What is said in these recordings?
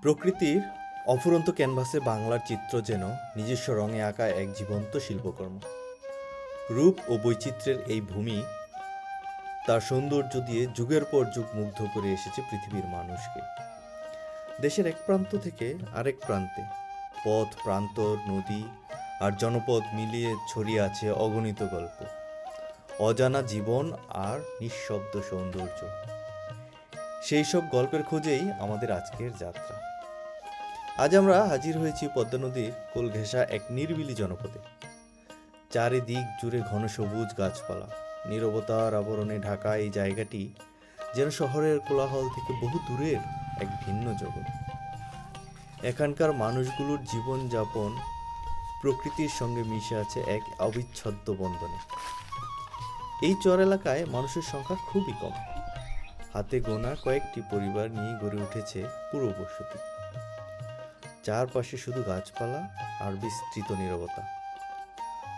প্রকৃতির অফুরন্ত ক্যানভাসে বাংলার চিত্র যেন নিজস্ব রঙে আঁকা এক জীবন্ত শিল্পকর্ম। রূপ ও বৈচিত্র্যের এই ভূমি তার সৌন্দর্য দিয়ে যুগের পর যুগ মুগ্ধ করে এসেছে পৃথিবীর মানুষকে। দেশের এক প্রান্ত থেকে আরেক প্রান্তে পথ, প্রান্তর, নদী আর জনপদ মিলিয়ে ছড়িয়ে আছে অগণিত গল্প, অজানা জীবন আর নিঃশব্দ সৌন্দর্য। সেই সব গল্পের খোঁজেই আমাদের আজকের যাত্রা। আজ আমরা হাজির হয়েছি পদ্মা নদীর কোল ঘেঁষা এক নিরিবিলি জনপদে। চারিদিক জুড়ে ঘন সবুজ গাছপালা, নীরবতার আবরণে ঢাকা এই জায়গাটি যেন শহরের কোলাহল থেকে বহু দূরের এক ভিন্ন জগৎ। এখানকার মানুষগুলোর জীবনযাপন প্রকৃতির সঙ্গে মিশে আছে এক অবিচ্ছেদ্য বন্ধনে। এই চর এলাকায় মানুষের সংখ্যা খুবই কম। হাতে গোনা কয়েকটি পরিবার নিয়ে গড়ে উঠেছে পুরো বসতি। চারপাশে শুধু গাছপালা আর বিস্তৃত নীরবতা।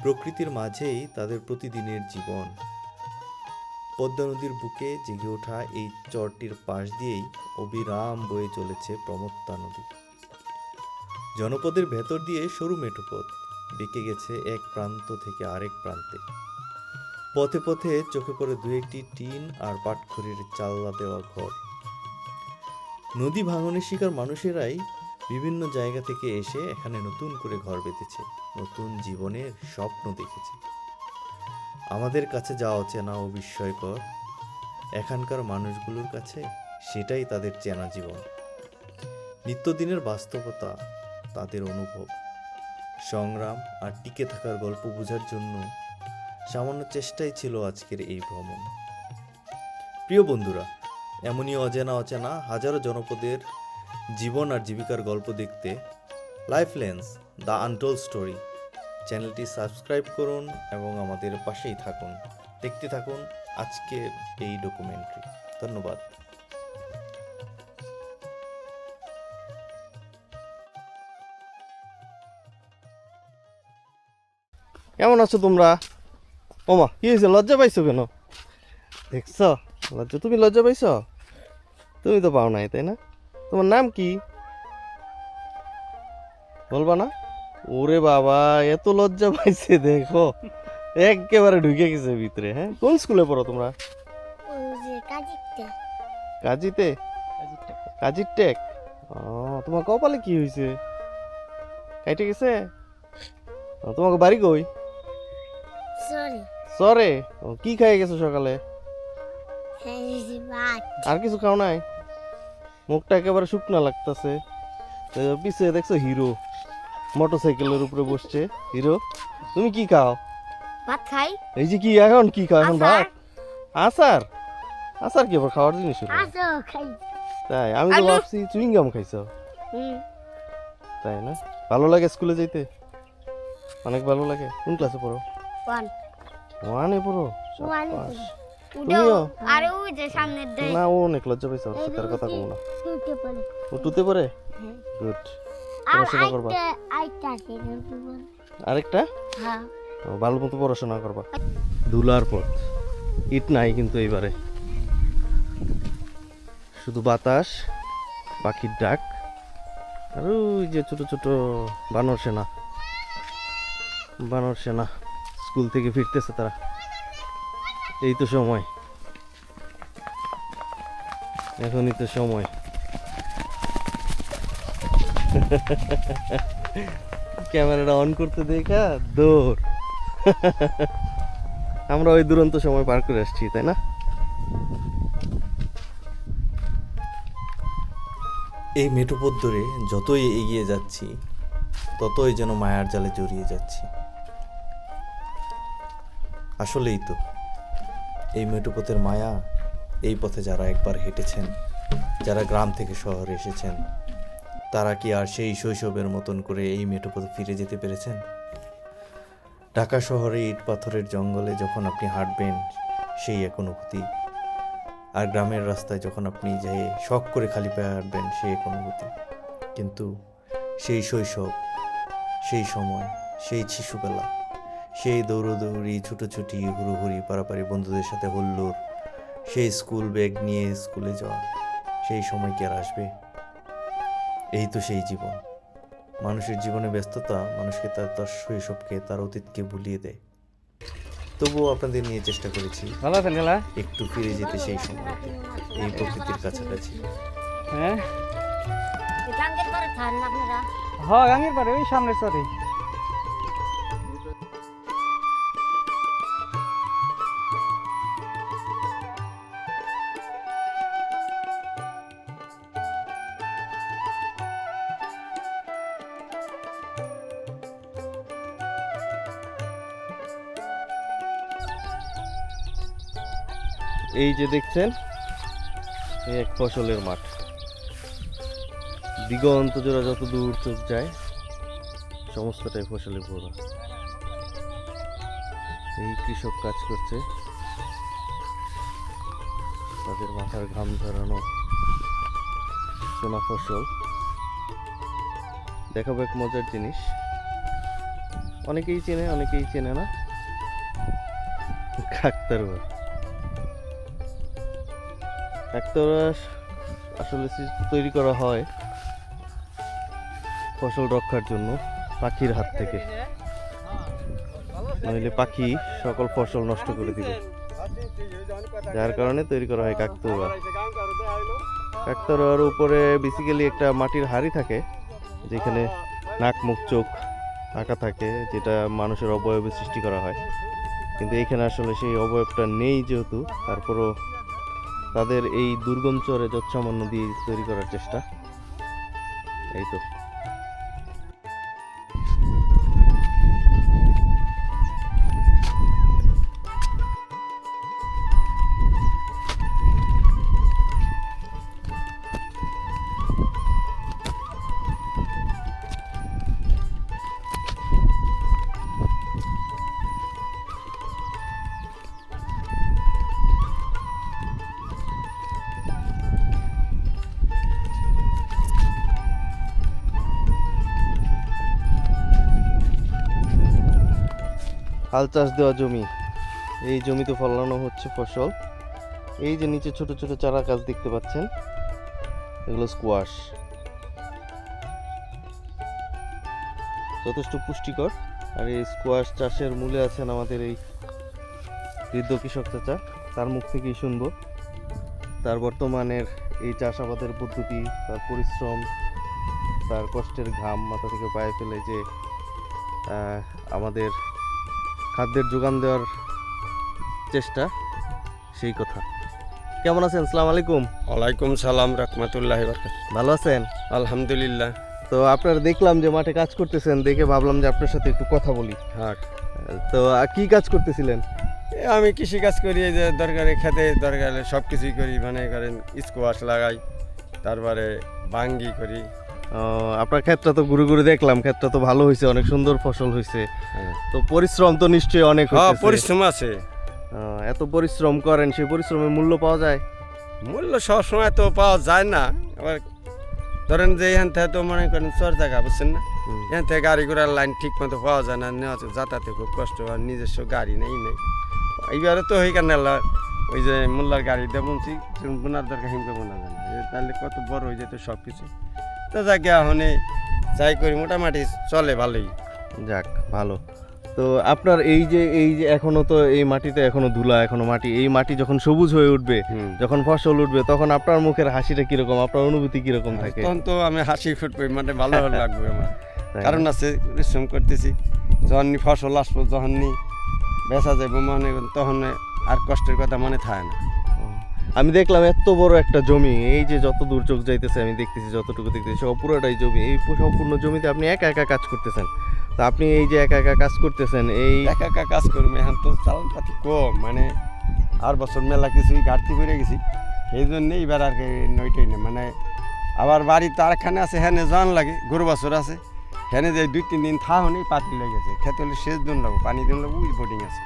প্রকৃতির মাঝেই তাদের প্রতিদিনের জীবন। পদ্মা নদীর বুকে জেগে ওঠা এই চরটির পাশ দিয়েই অবিরাম বয়ে চলেছে প্রমত্তা নদী। জনপদের ভেতর দিয়ে সরু মেঠো পথ বেঁকে গেছে এক প্রান্ত থেকে আরেক প্রান্তে। পথে পথে চোখে পড়ে দু একটি টিন আর পাটখড়ির চাল্লা দেওয়া ঘর। নদী ভাঙনের শিকার মানুষেরাই বিভিন্ন জায়গা থেকে এসে এখানে নতুন করে ঘর বেঁধেছে, নতুন জীবনের স্বপ্ন দেখেছে। আমাদের কাছে যা অচেনা ও বিস্ময়কর, এখানকার মানুষগুলোর কাছে সেটাই তাদের চেনা জীবন। নিত্যদিনের বাস্তবতা, তাদের অনুভব, সংগ্রাম আর টিকে থাকার গল্প বোঝার জন্য সামান্য চেষ্টাই ছিল আজকের এই ভ্রমণ। প্রিয় বন্ধুরা, এমনই অজানা হাজারো জনপদের জীবন আর জীবিকার গল্প দেখতে life lens the untold story চ্যানেলটি সাবস্ক্রাইব করুন এবং আমাদের পাশেই থাকুন। দেখতে থাকুন আজকের এই ডকুমেন্টারি। ধন্যবাদ। কেমন আছো তোমরা? ওমা, কি হয়েছে? লজ্জা পাইছো কেন? দেখছ লজ্জা? তুমি লজ্জা পাইছ? তুমি তো পাও নাই, তাই না? তোমার নাম কি বলবা না? ওরে বাবা, এত লজ্জা পাইছে দেখো, একেবারে ঢুকে গেছে ভিতরে। হ্যাঁ, কোন স্কুলে পড়ো তোমরা? কাজীতে? কাজীর টেক? ও, তোমার কপালে কি হয়েছে? কাইটে গেছে? তোমাকে বাড়ি কই? সরে। কি খাই গেছো সকালে? আর কিছু খাও নাই? মুখটা একেবারে শুকনা লাগতেছে। পিছে দেখছো হিরো মোটরসাইকেলের উপরে বসছে। হিরো, তুমি কি খাও? ভাত খাই। এই যে কি এখন কি খাও? এখন ভাত? আচার? আচার কি আবার খাওয়ার জিনিস হলো? তাই? আমি তো ভাবছি চুইংগাম খাইছো। তাই না? ভালো লাগে স্কুলে যাইতে? অনেক ভালো লাগে। কোন ক্লাসে পড়ো? ওয়ানে পড়ো? তুমিও? আরে ওই যে সামনের দিকে। না, ও অনেক লজ্জা পাইছে, ওর সাথে আর কথা কমো না। ও টুতে পড়ে? গুড। পড়াশোনা করবা? আরেকটা? হ্যাঁ। ভালো মতো পড়াশোনা করবা। ধুলার পথ, ইট নাই কিন্তু এইবারে, শুধু বাতাস, পাখির ডাক আর ওই যে ছোট ছোট বানর সেনা স্কুল থেকে ফিরতেছে তারা। এই তো সময়, এখনই তো সময়। ক্যামেরাটা অন করতে দেখা দৌড়। আমরা ওই দুরন্ত সময় পার করে আসছি, তাই না? এই মেঠোপথ ধরে যতই এগিয়ে যাচ্ছি, ততই যেন মায়ার জালে জড়িয়ে যাচ্ছি। আসলেই তো, এই মেঠোপথের মায়া। এই পথে যারা একবার হেঁটেছেন, যারা গ্রাম থেকে শহরে এসেছেন, তারা কি আর সেই শৈশবের মতন করে এই মেঠোপথে ফিরে যেতে পেরেছেন? ঢাকা শহরে ইট পাথরের জঙ্গলে যখন আপনি হাঁটবেন, সেই এক অনুভূতি। আর গ্রামের রাস্তায় যখন আপনি যেয়ে শখ করে খালি পায়ে হাঁটবেন, সেই এক অনুভূতি। কিন্তু সেই শৈশব, সেই সময়, সেই শিশুবেলা, সেই দৌড়দৌড়ি, ছুটোছুটি, হুড়োহুড়ি, পারাপারি, বন্ধুদের সাথে হুল্লোড়, সেই স্কুল ব্যাগ নিয়ে স্কুলে যাওয়া, সেই সময় কি আর আসবে? এই তো সেই জীবন। মানুষের জীবনে ব্যস্ততা মানুষকে তার শৈশবকে, তার অতীতকে ভুলিয়ে দেয়। তবুও আপনাদের নিয়ে চেষ্টা করেছি ভালো আছেন গেলা? একটু ফিরে যেতে সেই সময়তে, এই প্রকৃতির কাছাকাছি। হ্যাঁ গাঙ্গের পরে থান আপনারা। হ্যাঁ গাঙ্গের পারে ওই সামনের সরে। এই যে দেখছেন, এই এক ফসলের মাঠ। দিগন্ত জোড়া যত দূর চোখ যায় সমস্তটাই ফসলে ভরা। এই কৃষক কাজ করছে, তাদের মাথার ঘাম ঝরানো সোনা ফসল। দেখাবো এক মজার জিনিস, অনেকেই চেনে অনেকেই চেনে না। কাকতাড়ুয়া আসলে তৈরি করা হয় ফসল রক্ষার জন্য পাখির হাত থেকে, নইলে পাখি সকল ফসল নষ্ট করে দিবে, যার কারণে তৈরি করা হয় কাকতাড়ুয়া। কাকতাড়ুয়ার উপরে বেসিক্যালি একটা মাটির হাড়ি থাকে, যেখানে নাক মুখ চোখ আঁকা থাকে, যেটা মানুষের অবয়বে সৃষ্টি করা হয়। কিন্তু এখানে আসলে সেই অবয়বটা নেই, যেহেতু তারপরও তাদের এই দুর্গম চরে যৎসামান্য দিয়ে তৈরি করার চেষ্টা। এই তো হাল চাষ দেওয়া জমি, এই জমিতে ফলানো হচ্ছে ফসল। এই যে নিচে ছোট ছোট চারা গাছ দেখতে পাচ্ছেন, এগুলো স্কোয়াশ, যথেষ্ট পুষ্টিকর। আর এই স্কোয়াশ চাষের মূলে আছেন আমাদের এই বৃদ্ধ কৃষক চাচা, তার মুখ থেকেই শুনবো তার বর্তমানের এই চাষাবাদের পদ্ধতি, তার পরিশ্রম, তার কষ্টের ঘাম মাথা থেকে পায়ে ফেলে যে আমাদের খাদ্যের যোগান দেওয়ার চেষ্টা, সেই কথা। কেমন আছেন? আসসালামু আলাইকুম। ওয়ালাইকুম সালাম রহমতুল্লাহ বরকাত। ভালো আছেন? আলহামদুলিল্লাহ। তো আপনার দেখলাম যে মাঠে কাজ করতেছেন, দেখে ভাবলাম যে আপনার সাথে একটু কথা বলি। হ্যাঁ, তো কি কাজ করতেছিলেন? আমি কৃষি কাজ করি, এই যে দরকারে খেতে দরকারে সব কিছুই করি, মানে করেন স্কোয়াশ লাগাই, তারপরে বাঙ্গি করি। আপনার ক্ষেতটা তো ঘুরে ঘুরে দেখলাম, ক্ষেতটা তো ভালো হয়েছে, অনেক সুন্দর ফসল হয়েছে। হ্যাঁ। তো পরিশ্রম তো নিশ্চয়ই অনেক হ্যাঁ, হইতেছে। পরিশ্রম আছে। এত পরিশ্রম করেন, সেই পরিশ্রমের মূল্য পাওয়া যায়? মূল্য সবসময় তো পাওয়া যায় না। আবার ধরেন যে এখান থেকে তো মনে করেন চর জায়গা, বুঝছেন না, এখান থেকে গাড়ি ঘোড়ার লাইন ঠিক মতো পাওয়া যায় না, যাতায়াতে খুব কষ্ট, আর নিজস্ব গাড়ি নেই। এইবারে তো ওই কারণে ওই যে মোল্লার গাড়ি দিয়ে বুনছি, বোনার দরকার হিমকে বোনা যায় না, তাহলে কত বড় হয়ে যেত সব কিছু। তো যাকে এখন চাই করি, মোটামুটি চলে ভালোই। যাক, ভালো। তো আপনার এই যে এখনো তো এই মাটিতে এখনো ধুলা, এখনো মাটি, এই মাটি যখন সবুজ হয়ে উঠবে, যখন ফসল উঠবে, তখন আপনার মুখের হাসিটা কিরকম, আপনার অনুভূতি কিরকম থাকে? তখন তো আমি হাসি ফুটবে, মানে ভালো লাগবে আমার। কারণ আছে, পরিশ্রম করতেছি, যখন ফসল আসবো, যখন বেচা যাবো, মানে তখন আর কষ্টের কথা মনে থাকে না। আমি দেখলাম এত বড় একটা জমি, এই যে যত দূর চোখ যাইতেছে আমি দেখতেছি, যতটুকু দেখতেছি সব পুরোটাই জমি। এই সম্পূর্ণ জমিতে আপনি একা একা কাজ করতেছেন। তা আপনি এই যে একা একা কাজ করতেছেন, এই একা একা কাজ করবো, এখন তো চালান পাতি কম, মানে আর বছর মেলা কিছুই ঘাটতি করে গেছি, সেই জন্যে এবার আর কি নইটাই না। মানে আবার বাড়িতে আরেকখানে আছে, হ্যাঁ জন লাগে, গরু বছর আছে, হ্যাঁ যে 2-3 দিন থাহনেই পাতি লেগেছে, খেতে হলে সেচ দিন লাগবো, পানি দিন লাগবো, ওই বোর্ডিং আছে।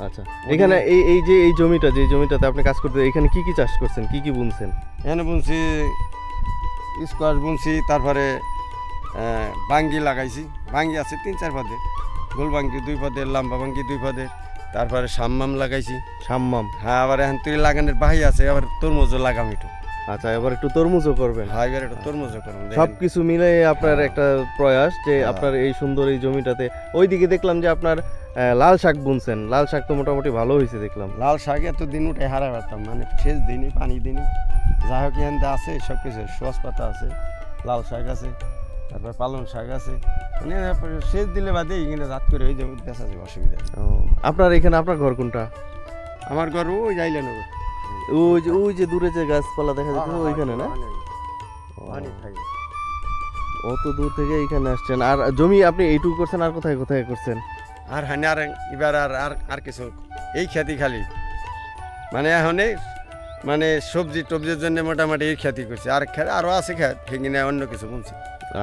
আচ্ছা, এখানে এই যে এই জমিটা, যে জমিটাতে আপনি কাজ করতে, এখানে কি কি চাষ করছেন, কি কি বুনছেন? এখানে বুনছি স্কোয়াশ বুনছি, তারপরে বাঙ্গি লাগাইছি, বাঙ্গি আছে 3-4 পদের, গোল বাঙ্গি 2 পদের, লম্বা বাঙ্গি 2 পদের, তারপরে সাম্মাম লাগাইছি। সাম্মাম? হ্যাঁ, আবার এখন তুই লাগানোর বাহি আছে, আবার তরমুজও লাগাম একটু। আচ্ছা, এবার একটু তরমুজও করবেন। হ্যাঁ এবার একটু তরমুজও করুন সবকিছু মিলে আপনার একটা প্রয়াস যে আপনার এই সুন্দর এই জমিটাতে। ওইদিকে দেখলাম যে আপনার লাল শাক বুনছেন, লাল শাক তো মোটামুটি ভালো হয়েছে দেখলাম। লাল শাক এত দিন উঠে হারা পারতাম, মানে সেচ দিনই পানি দিনই যা হোক এখানতে আছে সব কিছু, সোয়াশ পাতা আছে, লাল শাক আছে, তারপর পালং শাক আছে, মানে সেচ দিলে বাদে এখানে রাত করে ওই জমি বেচা যাবে, অসুবিধা নেই। ও, আপনার এখানে আপনার ঘর কোনটা? আমার ঘর ওই যাইলে নগর, ওই যে দূরে যে গাছপালা দেখা যাচ্ছে ওইখানে না? পানি থাকে। অত দূর থেকে এখানে আসছেন। আর জমি আপনি এইটুকু করছেন, আর কোথায় কোথায় করছেন? আর হানি আর এবার আর আর আর কিছু এই খ্যাতি খালি মানে এখন মানে সবজি টবজির জন্য মোটামুটি এই খ্যাতি করছে, আর আরও আছে খ্যাত সেখানে অন্য কিছু বলছি।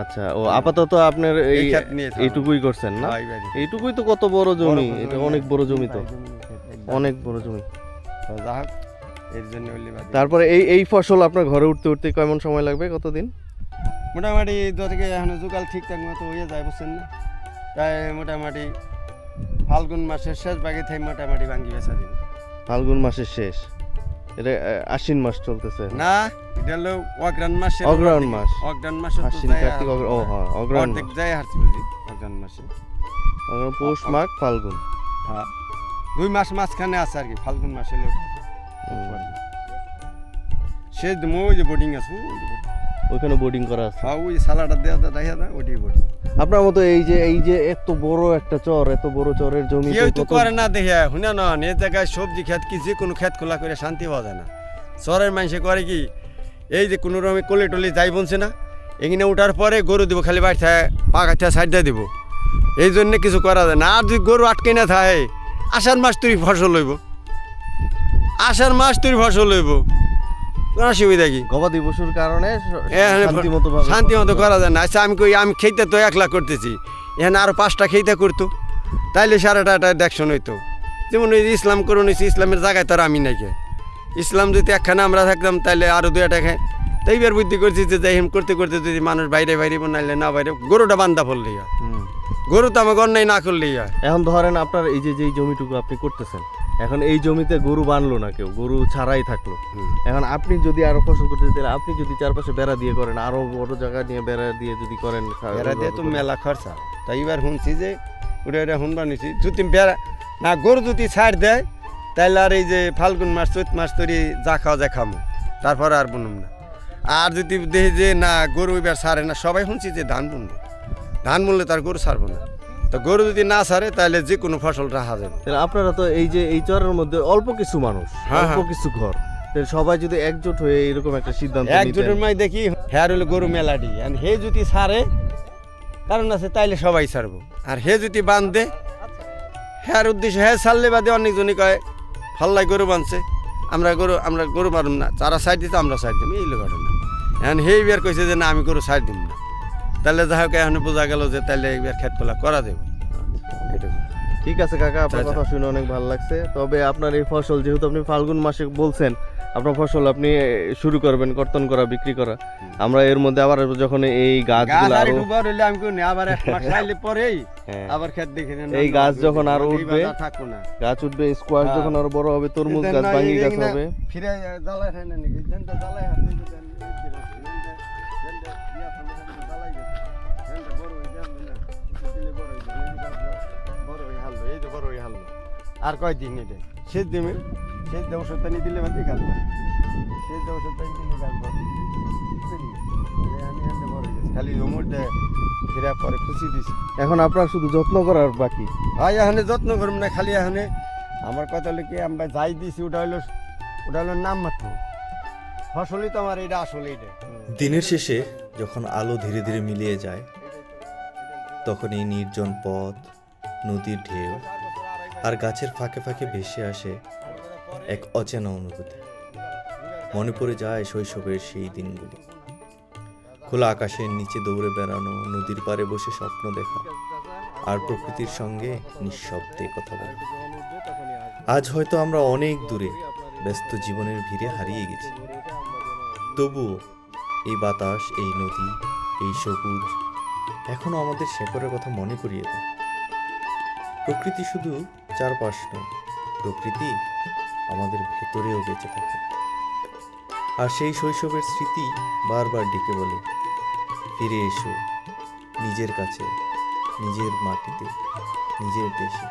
আচ্ছা, ও আপাতত আপনার এই ক্ষেত নিয়ে থাকবো। এইটুকুই করছেন না? হ্যাঁ, এইবারই। এইটুকুই তো কত বড় জমি, এটা অনেক বড় জমি তো, একদম। অনেক বড় জমি। তো যা হোক, এর জন্য হইলে বাদে। তারপরে এই ফসল আপনার ঘরে উঠতে উঠতে কেমন সময় লাগবে, কতদিন? মোটামুটি থেকে এখন জোগাল ঠিকঠাক মতো হয়ে যায়, বুঝছেন না? তাই মোটামুটি ফাল্গুন মাসের শেষ ভাগে থেকে মোটামুটি ভাঙ্গি বেচা দিন। ফাল্গুন মাসের শেষ, এটা আশ্বিন মাস চলতেছে না, এটা হলো অগ্রাণ মাসে, অগ্রহায়ণ মাস। অগ্রাণ মাসে আশ্বিন কার্তিক ও হ্যাঁ অগ্রহায়ণ অর্ধেক মাস। যায় হারছি বুঝি অগ্রাণ মাসে। অগ্রহায়ণ, পৌষ, মাঘ, ফাল্গুন। হ্যাঁ 2 মাস মাঝখানে আছে আর কি, ফাল্গুন মাসে সে ওই যে বোর্ডিং আছে, ওই যে boarding। ওইখানে বোর্ডিং করা আছে। হ্যাঁ ওই সালাডা দেওয়া দেখা যায় ওইটাই বোর্ডিং। আপনার মতো এই যে এত বড় একটা চর, এত বড় চরের জমি কেউ তো করে না দেখে শুনে না, এ জায়গায় সবজি ক্ষেত কি যে কোনো ক্ষেত খোলা করে শান্তি পাওয়া যায় না। শহরের মানুষে করে কি, এই যে কোনো রকম কলে টলে যাই বলছে না, এখানে ওঠার পরে গরু দিব, খালি বাড়ি থাকে পাকা সাইড দিয়ে দিব, এই জন্য কিছু করা যায় না। আর যদি গরু আটকে না থাকে, আষাঢ় মাস তুই ফসল হইব, আষাঢ় মাস তুই ফসল হইব, অসুবিধা কি? গবাদি পশুর কারণে শান্তি মতো করা যায় না। আচ্ছা আমি কই, আমি খেতে তো 1 লাখ করতেছি, এখানে আরো 5টা খেতে করতো, তাইলে সারাটা দেখশন হইতো। যেমন ওই ইসলাম করুন, ইসলামের জায়গায় তো আর আমি নাই কে, ইসলাম যদি একখানা আমরা থাকতাম তাহলে আরো 2টা খাই। তাই এবার বুদ্ধি করছি যে যাই করতে করতে যদি মানুষ বাইরে বাইরে নাইলে না বাইরে, গরুটা বান্ধা পড়লেই হয়, গরু তো আমার অন্যায় না করলেই হয়। এখন ধরেন আপনার এই যে জমিটুকু আপনি করতেছেন, এখন এই জমিতে গরু বানলো না কেউ, গরু ছাড়াই থাকলো, এখন আপনি যদি আরো ফসল করতে তাহলে আপনি যদি চারপাশে বেড়া দিয়ে করেন, আরো বড় জায়গা নিয়ে বেড়া দিয়ে যদি করেন, বেড়া দিয়ে তো মেলা খরচা। তাই এবার শুনছি যে ওটা শুনবা নিছি, যদি বেড়া না গরু যদি ছাড় দেয় তাহলে আর এই যে ফাল্গুন মাস চৈত মাস তৈরি যা খাওয়া যায় খামো, তারপরে আর বুনুম না। আর যদি দেখি যে না গরু এবার ছাড়ে না, সবাই শুনছি যে ধান বুনবো, ধান বুনলে তার গরু ছাড়বো না। তো গরু যদি না ছাড়ে তাহলে যে কোনো ফসল রাখা যাবে। তাহলে আপনারা তো এই যে এই চরের মধ্যে অল্প কিছু মানুষ, হ্যাঁ, অল্প হ্যাঁ। কিছু ঘর, তাহলে সবাই যদি একজোট হয়ে এরকম একটা সিদ্ধান্ত একজোটের মাই দেখি হ্যাঁ হলো গরু মেলাটি, আর হে যদি ছাড়ে কারণ আছে তাইলে সবাই ছাড়বো, আর হে যদি বাঁধে হ্যাঁ উদ্দেশ্য হ্যাঁ ছাড়লে বাদে অনেকজনই কয় ফাল্লাই গরু বাঁধছে, আমরা গরু মারুম না, তারা সাইড দিতে আমরা সাইড দিম, এই ঘটনা। এখন হেই বের কইছে যে না আমি গরু সাইড দিব না, তাহলে যাই হোক এখন বোঝা গেল যে তাহলে এইবার খেত খোলা করা যাবে। ঠিক আছে কাকা, আপনার কথা শুনে অনেক ভালো লাগছে। তবে আপনার এই ফসল যেহেতু আপনি ফাল্গুন মাসে বলছেন আপনার ফসল আপনি শুরু করবেন কর্তন করা, বিক্রি করা, আমরা এর মধ্যে আবার যখন এই গাছগুলো আরো আমি কই আবার 1 মাস খাইলে পরেই আবার খেত দেখে এই গাছ যখন আরো উঠবে, থাকবো না, গাছ উঠবে, স্কোয়াশ যখন আরো বড় হবে, তরমুজ গাছ, বাঙ্গি গাছ হবে। ফিরে জ্বালাই হয় না নাকি, যেনটা জ্বালাই হয় আর কয়দিন এটা সেচ দিমে, সেচ দেওয়া ওষুধ পানি দিলে মানে গাছ বড়, সেচ দেওয়া ওষুধ পানি দিলে গাছ বড়। আমি এখানে বড় হয়ে গেছি, খালি জমুর দেয় ফিরে পরে খুশি দিছি। এখন আপনার শুধু যত্ন করার বাকি। হয় এখানে যত্ন করব না, খালি এখানে আমার কথা হলো কি আমরা যাই দিছি ওটা হলো নাম মাত্র, ফসলই তো আমার এটা আসলে এটা। দিনের শেষে যখন আলো ধীরে ধীরে মিলিয়ে যায়, তখন এই নির্জন পথ, নদীর ঢেউ আর গাছের ফাঁকে ফাঁকে ভেসে আসে এক অচেনা অনুভূতি। মনে পড়ে যায় শৈশবের সেই দিনগুলি, খোলা আকাশের নিচে দৌড়ে বেড়ানো, নদীর পাড়ে বসে স্বপ্ন দেখা আর প্রকৃতির সঙ্গে নিঃশব্দে কথা বলা। আজ হয়তো আমরা অনেক দূরে ব্যস্ত জীবনের ভিড়ে হারিয়ে গেছি, তবুও এই বাতাস, এই নদী, এই সবুজ এখনো আমাদের শেকড়ের কথা মনে করিয়ে দেয়। প্রকৃতি শুধু চারপাশ নয়, প্রকৃতি আমাদের ভেতরেও বেঁচে থাকে। আর সেই শৈশবের স্মৃতি বারবার ডেকে বলে, ফিরে এসো নিজের কাছে, নিজের মাটিতে, নিজের দেশে।